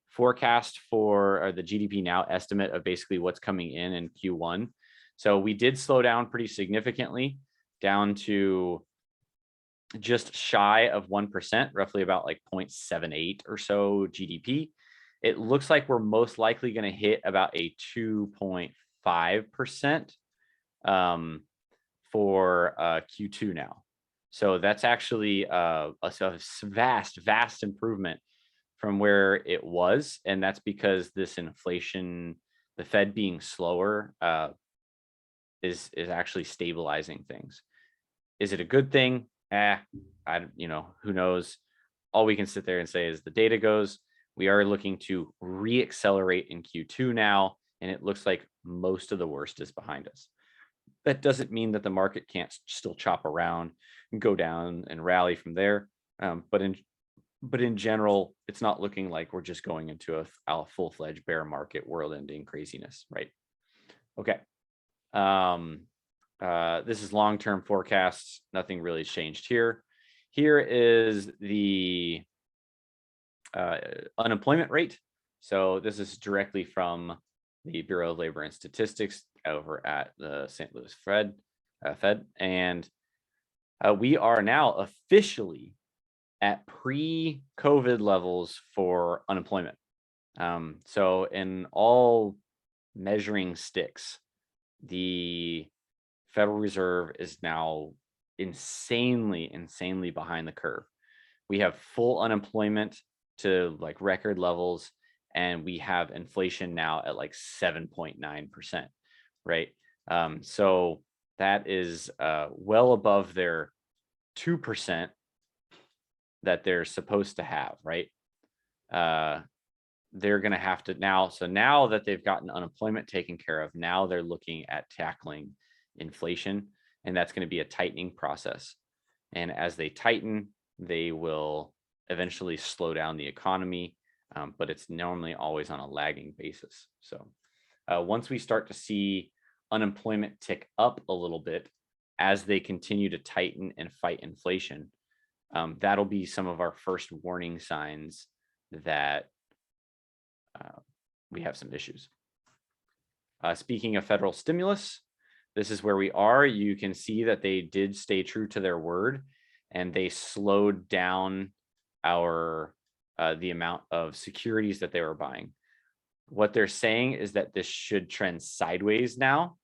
forecast for the GDP now estimate of basically what's coming in Q1. So we did slow down pretty significantly, down to just shy of 1%, roughly about like 0.78 or so GDP. It looks like we're most likely going to hit about a 2.5% for Q2 now. So that's actually a vast improvement from where it was. And that's because this inflation, the Fed being slower, is actually stabilizing things. Is it a good thing? Who knows? All we can sit there and say is the data goes, we are looking to re-accelerate in Q2 now, and it looks like most of the worst is behind us. That doesn't mean that the market can't still chop around and go down and rally from there. But in general, it's not looking like we're just going into a full-fledged bear market, world-ending craziness, right? Okay. This is long-term forecasts. Nothing really changed here. Here is the unemployment rate. So this is directly from the Bureau of Labor and Statistics over at the St. Louis Fed, and we are now officially at pre-COVID levels for unemployment. So in all measuring sticks, the Federal Reserve is now insanely behind the curve. We have full unemployment to like record levels, and we have inflation now at like 7.9%, right? So that is well above their 2% that they're supposed to have, right? They're going to have to now. So now that they've gotten unemployment taken care of, now they're looking at tackling inflation, and that's going to be a tightening process. And as they tighten, they will eventually slow down the economy, but it's normally always on a lagging basis. So once we start to see unemployment tick up a little bit as they continue to tighten and fight inflation, that'll be some of our first warning signs that we have some issues. Speaking of federal stimulus, this is where we are. You can see that they did stay true to their word, and they slowed down the amount of securities that they were buying. What they're saying is that this should trend sideways now.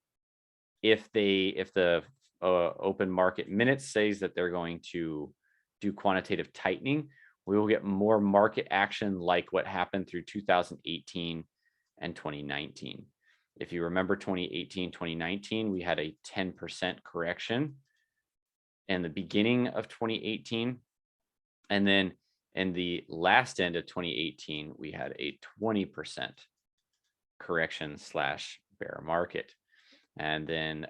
If the open market minutes says that they're going to do quantitative tightening, we will get more market action like what happened through 2018 and 2019. If you remember 2018, 2019, we had a 10% correction in the beginning of 2018. And then in the last end of 2018, we had a 20% correction / bear market. And then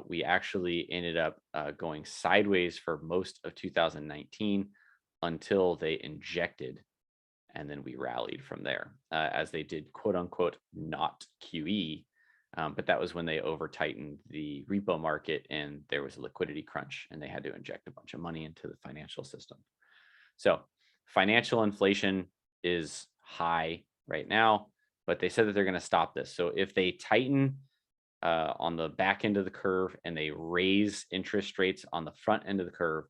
we actually ended up going sideways for most of 2019 until they injected, and then we rallied from there as they did quote unquote not QE. But that was when they over tightened the repo market and there was a liquidity crunch and they had to inject a bunch of money into the financial system. So financial inflation is high right now, but they said that they're going to stop this. So if they tighten on the back end of the curve and they raise interest rates on the front end of the curve,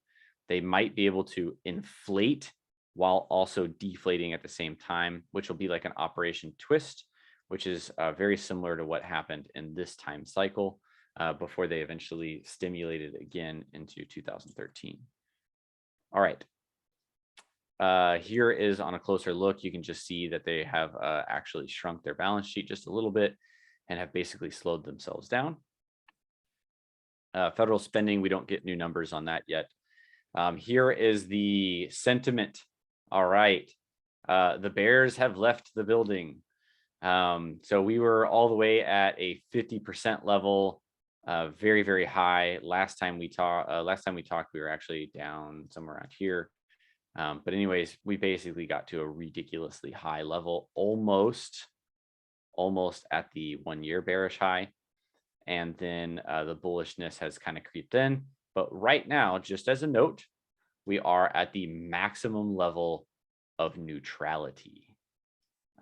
they might be able to inflate while also deflating at the same time, which will be like an operation twist, which is very similar to what happened in this time cycle before they eventually stimulated again into 2013. All right. Here is on a closer look, you can just see that they have actually shrunk their balance sheet just a little bit and have basically slowed themselves down. Federal spending, we don't get new numbers on that yet. Here is the sentiment. All right. The bears have left the building. So we were all the way at a 50% level, very, very high. Last time we talked, we were actually down somewhere around here. But anyways, we basically got to a ridiculously high level, almost at the 1 year bearish high. And then the bullishness has kind of creeped in. But right now, just as a note, we are at the maximum level of neutrality.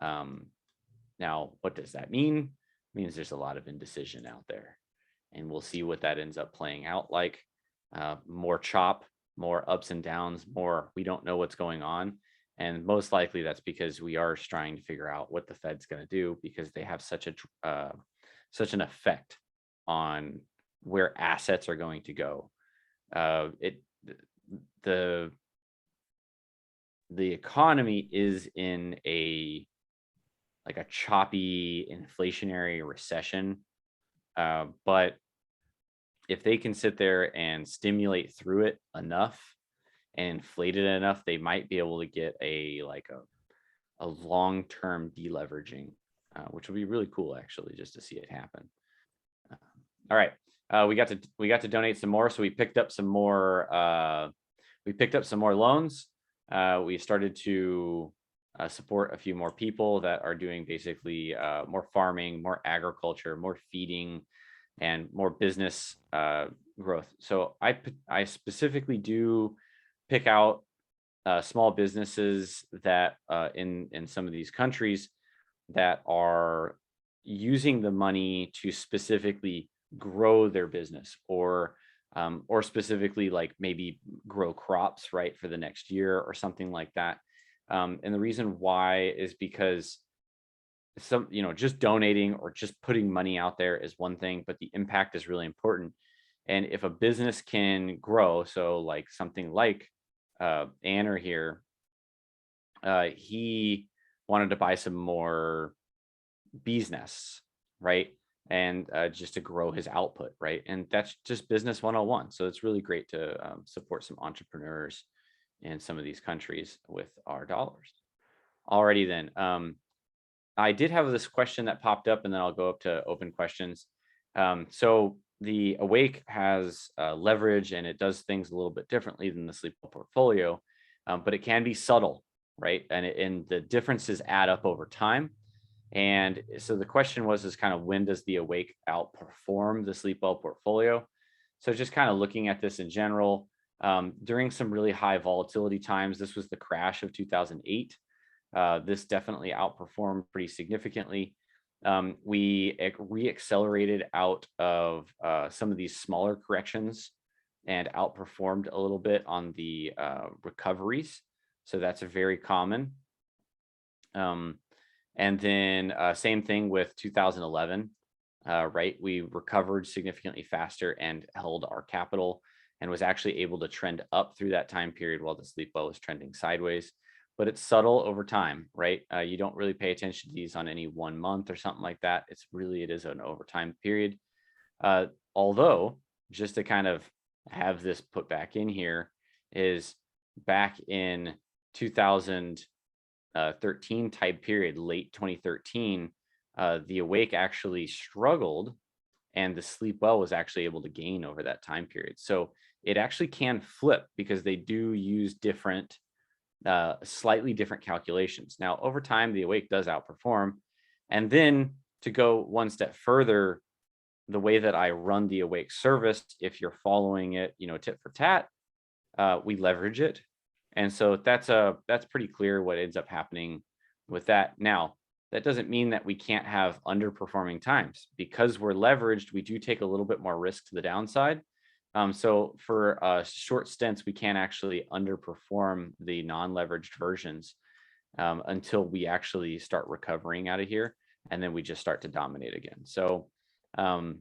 Now, what does that mean? It means there's a lot of indecision out there. And we'll see what that ends up playing out like. More chop, more ups and downs, more we don't know what's going on. And most likely that's because we are trying to figure out what the Fed's going to do, because they have such an effect on where assets are going to go. The economy is in a choppy inflationary recession, but if they can sit there and stimulate through it enough and inflate it enough, they might be able to get a long-term deleveraging, which would be really cool actually, just to see it happen. All right, we got to donate some more, so we picked up some more. Loans. We started to support a few more people that are doing basically more farming, more agriculture, more feeding, and more business growth. So I specifically do pick out small businesses that in some of these countries that are using the money to specifically grow their business, or specifically like maybe grow crops, right, for the next year or something like that. And the reason why is because just donating or just putting money out there is one thing, but the impact is really important. And if a business can grow, so like something like Anner here, he wanted to buy some more bees nests, right? And just to grow his output, right? And that's just business 101. So it's really great to support some entrepreneurs in some of these countries with our dollars. Alrighty then. I did have this question that popped up, and then I'll go up to open questions. So the Awake has leverage, and it does things a little bit differently than the Sleep Well portfolio, but it can be subtle, right? And the differences add up over time. And so the question is kind of, when does the Awake outperform the Sleep Well portfolio? So just kind of looking at this in general, during some really high volatility times, this was the crash of 2008. This definitely outperformed pretty significantly. We re-accelerated out of some of these smaller corrections and outperformed a little bit on the recoveries. So that's very common. And then same thing with 2011, right? We recovered significantly faster and held our capital, and was actually able to trend up through that time period while the Sleep Well was trending sideways. But it's subtle over time, right? You don't really pay attention to these on any 1 month or something like that. It is an over time period. Although, just to kind of have this put back in here, is back in 2013 type period, late 2013, the Awake actually struggled, and the Sleep Well was actually able to gain over that time period. So it actually can flip, because they do use different, slightly different calculations. Now, over time, the Awake does outperform. And then to go one step further, the way that I run the Awake service, if you're following it, tit for tat, we leverage it. And so that's pretty clear what ends up happening with that. Now, that doesn't mean that we can't have underperforming times. Because we're leveraged, we do take a little bit more risk to the downside. So for short stints, we can actually underperform the non-leveraged versions until we actually start recovering out of here, and then we just start to dominate again. So um,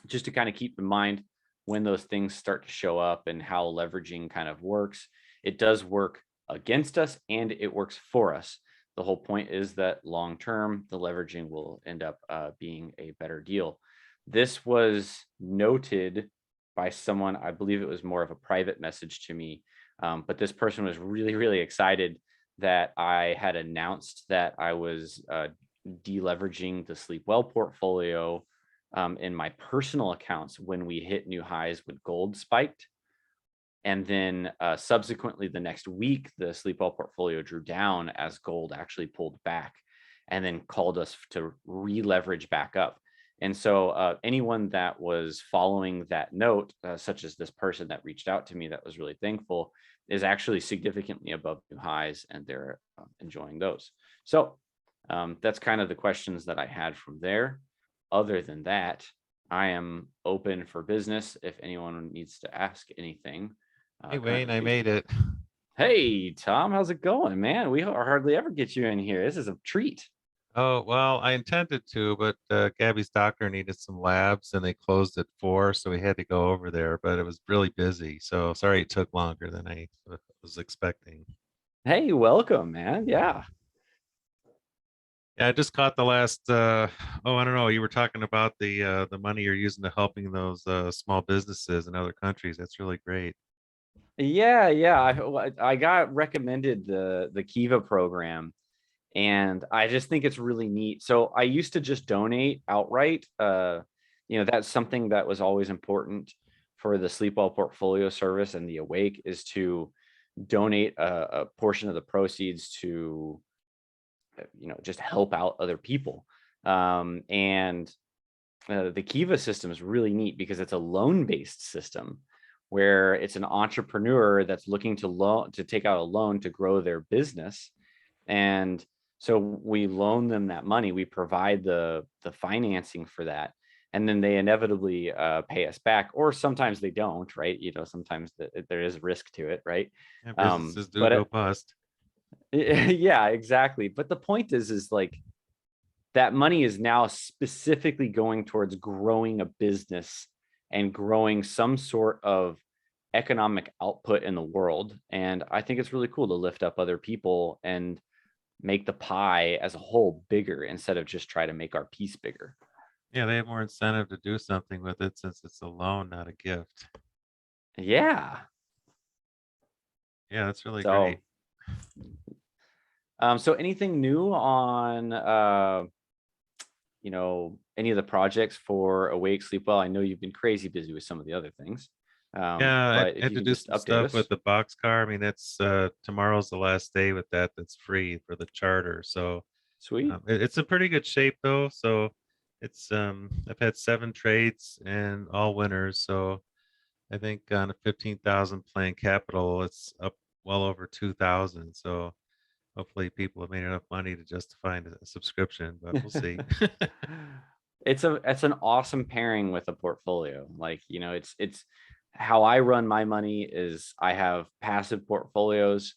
just to kind of keep in mind when those things start to show up and how leveraging kind of works, it does work against us and it works for us. The whole point is that long term, the leveraging will end up being a better deal. This was noted by someone, I believe it was more of a private message to me, but this person was really, really excited that I had announced that I was deleveraging the Sleep Well portfolio in my personal accounts when we hit new highs when gold spiked. And then subsequently the next week, the Sleep Well portfolio drew down as gold actually pulled back and then called us to re-leverage back up. And so anyone that was following that note, such as this person that reached out to me that was really thankful, is actually significantly above new highs and they're enjoying those. So that's kind of the questions that I had from there. Other than that, I am open for business if anyone needs to ask anything. Hey Wayne, I Currently, made it. hey Tom, how's it going, man? We hardly ever get you in here. This is a treat. Oh, well, I intended to, but Gabby's doctor needed some labs and they closed at 4, so we had to go over there, but it was really busy. So sorry it took longer than I was expecting. Hey, welcome, man. Yeah. Yeah, I just caught the last oh, I don't know, you were talking about the money you're using to helping those small businesses in other countries. That's really great. Yeah. I got recommended the Kiva program, and I just think it's really neat. So I used to just donate outright. That's something that was always important for the Sleep Well portfolio service and the Awake is to donate a portion of the proceeds to just help out other people. And the Kiva system is really neat because it's a loan-based system where it's an entrepreneur that's looking to take out a loan to grow their business. And so we loan them that money, we provide the financing for that, and then they inevitably pay us back, or sometimes they don't, right? Sometimes there is risk to it, right? Yeah, businesses do go But bust. yeah, exactly. But the point is like that money is now specifically going towards growing a business and growing some sort of economic output in the world. And I think it's really cool to lift up other people and make the pie as a whole bigger instead of just try to make our piece bigger. Yeah, they have more incentive to do something with it since it's a loan, not a gift. Yeah. Yeah, that's really great. So so anything new on any of the projects for Awake Sleep Well? I know you've been crazy busy with some of the other things. Yeah, But I if had you to can do just some update stuff with us. the box car. I mean, that's tomorrow's the last day with that. That's free for the charter. So Sweet. it's in pretty good shape though. So it's I've had 7 trades and all winners. So I think on a 15,000 playing capital, it's up well over 2,000. So hopefully people have made enough money to justify a subscription, but we'll see. It's an awesome pairing with a portfolio. Like, it's how I run my money is I have passive portfolios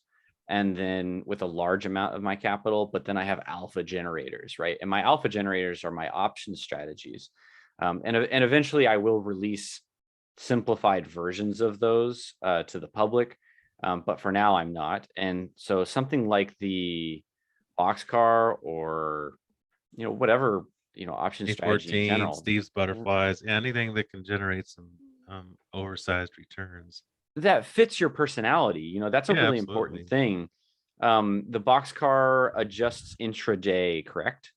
and then with a large amount of my capital, but then I have alpha generators, right? And my alpha generators are my option strategies. And eventually I will release simplified versions of those to the public. But for now I'm not. And so something like the boxcar or whatever, option strategy in A14, general Steve's butterflies, anything that can generate some oversized returns. that fits your personality, that's a Yeah, really important absolutely. thing. The boxcar adjusts intraday, correct?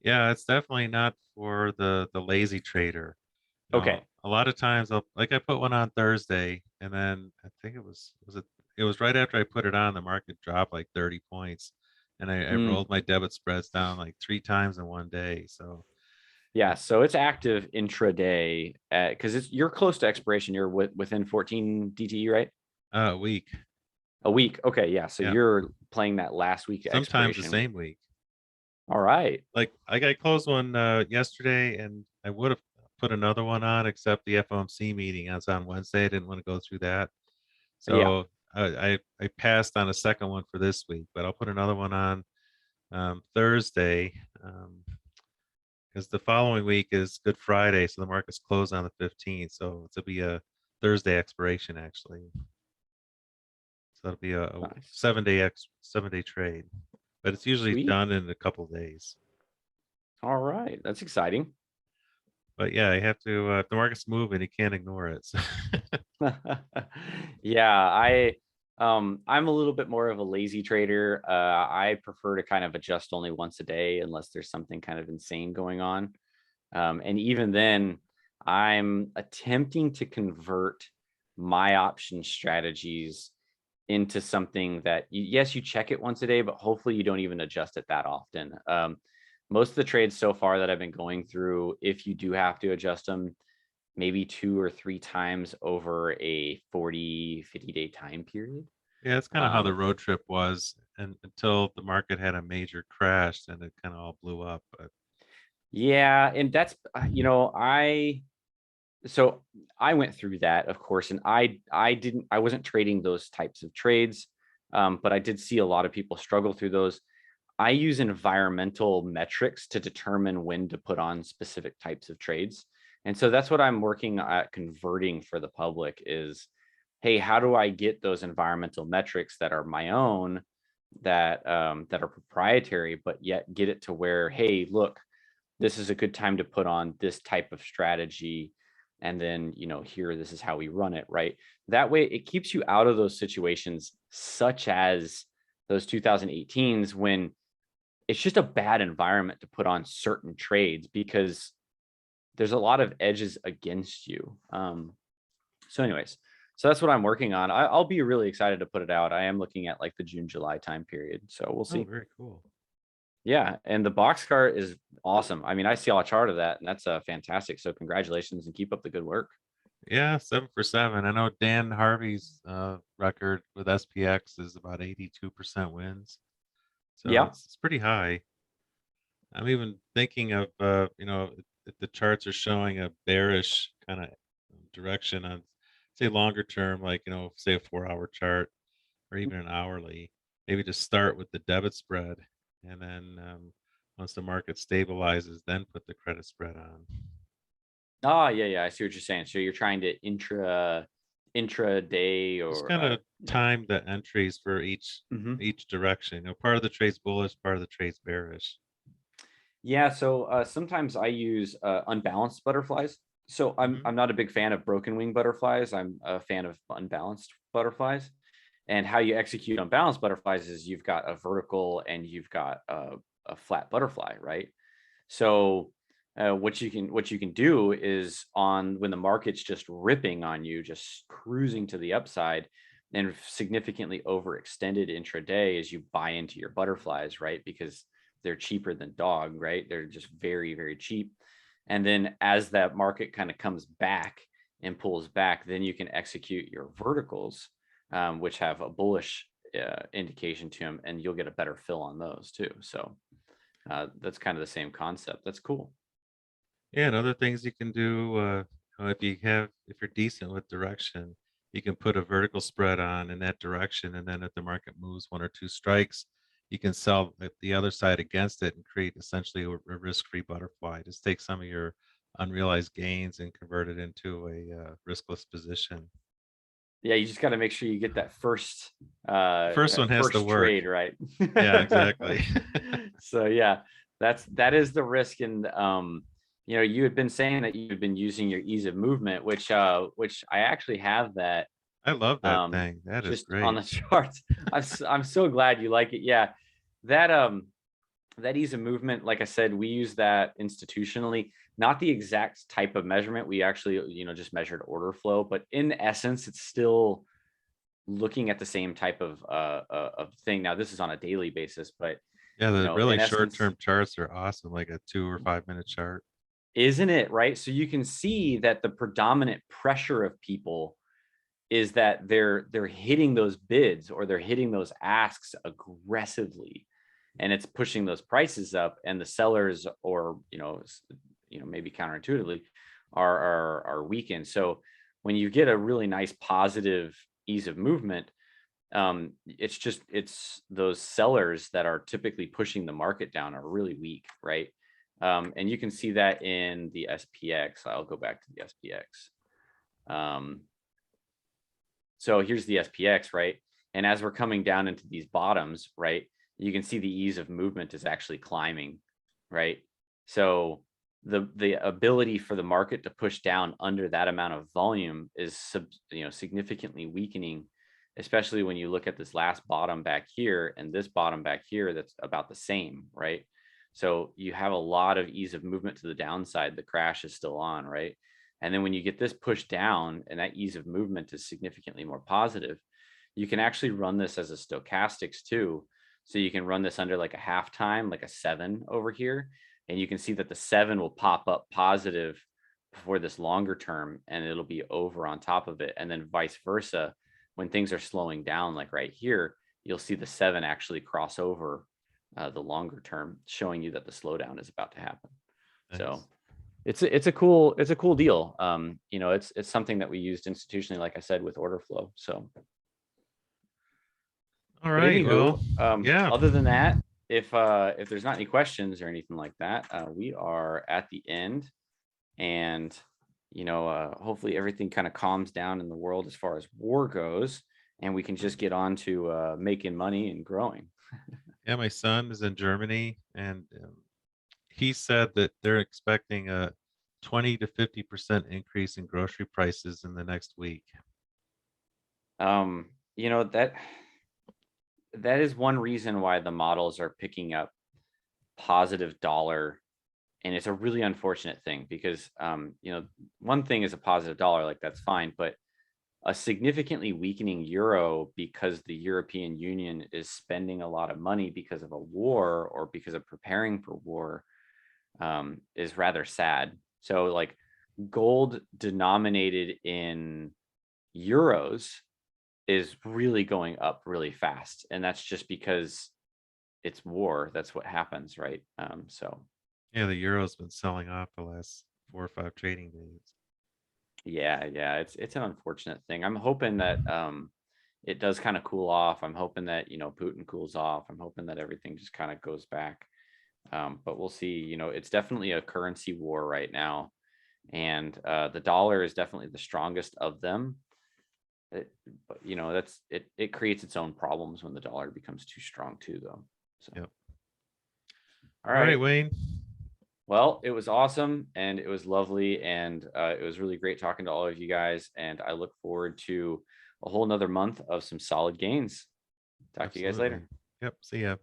Yeah, it's definitely not for the lazy trader. Okay. A lot of times I put one on Thursday and then I think it was right after I put it on, the market dropped like 30 points and I Mm, rolled my debit spreads down like 3 times in one day. So yeah, so it's active intraday because you're close to expiration. You're within 14 DTE, right? a week. A week. Okay, yeah. So Yeah. you're playing that last week of Sometimes the expiration. same week. All right. Like I closed one yesterday and I would have put another one on, except the FOMC meeting is on Wednesday. I didn't want to go through that. Yeah, So I passed on a second one for this week, but I'll put another one on Thursday, because the following week is Good Friday, so the market's closed on the 15th. So it'll be a Thursday expiration actually. So it'll be a nice. 7-day trade, but it's usually Sweet. done in a couple days. All right. That's exciting. But yeah, you have to if the market's moving, you can't ignore it. So Yeah, I'm a little bit more of a lazy trader. I prefer to kind of adjust only once a day unless there's something kind of insane going on. And even then, I'm attempting to convert my option strategies into something that yes, you check it once a day, but hopefully you don't even adjust it that often. Most of the trades so far that I've been going through, if you do have to adjust them, maybe 2 or 3 times over a 40-50 day time period. yeah, it's kind of how the Um, road trip was, and until the market had a major crash, then it kind of all blew up. But yeah, and that's so I went through that, of course, and I wasn't trading those types of trades, but I did see a lot of people struggle through those. I use environmental metrics to determine when to put on specific types of trades. And so that's what I'm working at converting for the public is, hey, how do I get those environmental metrics that are my own, that are proprietary, but yet get it to where, hey, look, this is a good time to put on this type of strategy. And then, here, this is how we run it, right? That way it keeps you out of those situations, such as those 2018s when it's just a bad environment to put on certain trades because there's a lot of edges against you. So anyways, so that's what I'm working on. I'll be really excited to put it out. I am looking at like the June, July time period. So we'll oh, see. very cool. Yeah. And the boxcar is awesome. I mean, I see a chart of that and that's fantastic. So congratulations and keep up the good work. Yeah, 7 for 7. I know Dan Harvey's record with SPX is about 82% wins, so Yeah. it's pretty high. I'm even thinking of if the charts are showing a bearish kind of direction on, say, longer term, like say a 4-hour chart or even an hourly, maybe just start with the debit spread, and then once the market stabilizes, then put the credit spread on. Oh, yeah. Yeah. I see what you're saying. So you're trying to intraday Just or, kind of time the entries for mhm. each direction. Part of the trade's bullish, part of the trade's bearish. Yeah, so sometimes I use unbalanced butterflies. So I'm Hmm. I'm not a big fan of broken wing butterflies. I'm a fan of unbalanced butterflies. And how you execute unbalanced butterflies is you've got a vertical and you've got a flat butterfly, right? So what you can do is on when the market's just ripping on you, just cruising to the upside and significantly overextended intraday as you buy into your butterflies, right? Because they're cheaper than dog, right? They're just very, very cheap. And then as that market kind of comes back and pulls back, then you can execute your verticals, which have a bullish indication to them, and you'll get a better fill on those too. So that's kind of the same concept. That's cool. Yeah, and other things you can do, if you're decent with direction, you can put a vertical spread on in that direction, and then if the market moves 1 or 2 strikes, you can sell at the other side against it and create essentially a risk-free butterfly. Just take some of your unrealized gains and convert it into a riskless position. Yeah, you just got to make sure you get that first The first one has to work. trade right. Yeah, exactly. So yeah, that is the risk. And you had been saying that you've been using your ease of movement, which I actually have that I love that um thing. That is just on great. the charts. I'm so glad you like it. Yeah, that that ease of movement, like I said, we use that institutionally, not the exact type of measurement. We actually, just measured order flow, but in essence, it's still looking at the same type of thing. Now, this is on a daily basis, but Yeah, the really in essence, short-term charts are awesome, like a 2 or 5 minute chart. isn't it right? So you can see that the predominant pressure of people is that they're hitting those bids or they're hitting those asks aggressively, and it's pushing those prices up, and the sellers, or maybe counterintuitively, are weakened. So when you get a really nice positive ease of movement, it's those sellers that are typically pushing the market down are really weak, right? And you can see that in the SPX. I'll go back to the SPX. So here's the SPX, right? And as we're coming down into these bottoms, right, you can see the ease of movement is actually climbing, right? So the ability for the market to push down under that amount of volume is significantly weakening, especially when you look at this last bottom back here and this bottom back here that's about the same, right? So you have a lot of ease of movement to the downside. The crash is still on, right? And then when you get this pushed down and that ease of movement is significantly more positive, you can actually run this as a stochastics too. So you can run this under like a halftime, like a 7 over here. And you can see that the 7 will pop up positive for this longer term and it'll be over on top of it. And then vice versa, when things are slowing down, like right here, you'll see the 7 actually cross over the longer term, showing you that the slowdown is about to happen. Nice. So it's a cool deal. It's something that we used institutionally, like I said, with order flow. So All right. Well, yeah. Other than that, if there's not any questions or anything like that, we are at the end, and hopefully everything kind of calms down in the world as far as war goes, and we can just get on to making money and growing. Yeah, my son is in Germany, and he said that they're expecting a 20 to 50% increase in grocery prices in the next week. That is one reason why the models are picking up positive dollar, and it's a really unfortunate thing because one thing is a positive dollar, like that's fine, but a significantly weakening euro because the European Union is spending a lot of money because of a war or because of preparing for war is rather sad. So like gold denominated in euros is really going up really fast, and that's just because it's war. That's what happens, right? So Yeah, the euro's been selling off the last 4 or 5 trading days. yeah, it's an unfortunate thing. I'm hoping that it does kind of cool off. I'm hoping that Putin cools off. I'm hoping that everything just kind of goes back. But we'll see. It's definitely a currency war right now, and the dollar is definitely the strongest of them. But it creates its own problems when the dollar becomes too strong too, though. So Yep. all All right, right. Wayne. Well, it was awesome and it was lovely, and it was really great talking to all of you guys, and I look forward to a whole nother month of some solid gains. Talk to you guys later. Absolutely. Yep. See ya.